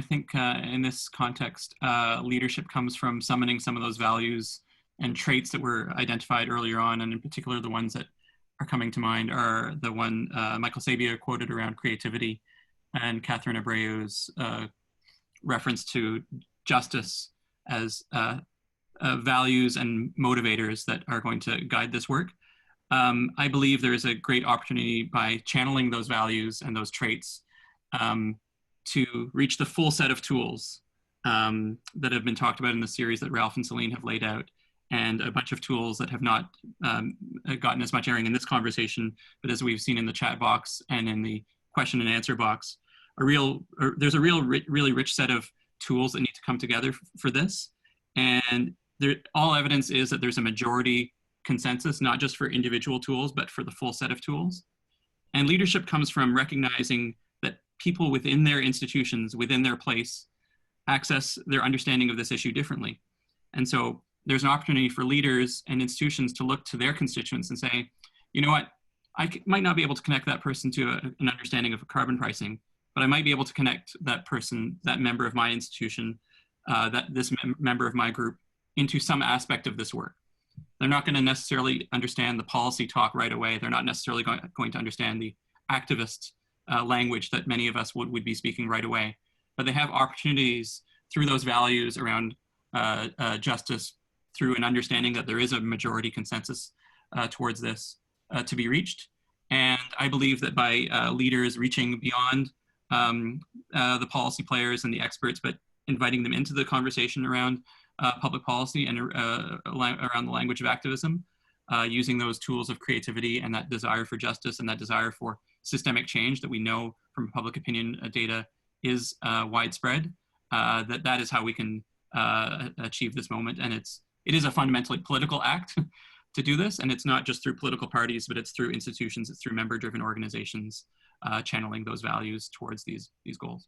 I think in this context, leadership comes from summoning some of those values and traits that were identified earlier on, and in particular, the ones that are coming to mind are the one Michael Sabia quoted around creativity, and Catherine Abreu's reference to justice as values and motivators that are going to guide this work. I believe there is a great opportunity by channeling those values and those traits to reach the full set of tools that have been talked about in the series that Ralph and Celine have laid out, and a bunch of tools that have not gotten as much airing in this conversation, but as we've seen in the chat box and in the question and answer box, there's a really rich set of tools that need to come together for this. And all evidence is that there's a majority consensus, not just for individual tools, but for the full set of tools. And leadership comes from recognizing that people within their institutions, within their place, access their understanding of this issue differently. And so there's an opportunity for leaders and institutions to look to their constituents and say, you know what, might not be able to connect that person to an understanding of carbon pricing, but I might be able to connect that person, that member of my institution, this member of my group, into some aspect of this work. They're not going to necessarily understand the policy talk right away. They're not necessarily going to understand the activist language that many of us would be speaking right away. But they have opportunities through those values around justice, through an understanding that there is a majority consensus towards this to be reached. And I believe that by leaders reaching beyond the policy players and the experts, but inviting them into the conversation around public policy and around the language of activism, using those tools of creativity and that desire for justice and that desire for systemic change that we know from public opinion data is widespread, that is how we can achieve this moment. And it is a fundamentally political act to do this. And it's not just through political parties, but it's through institutions, it's through member-driven organizations, channeling those values towards these goals.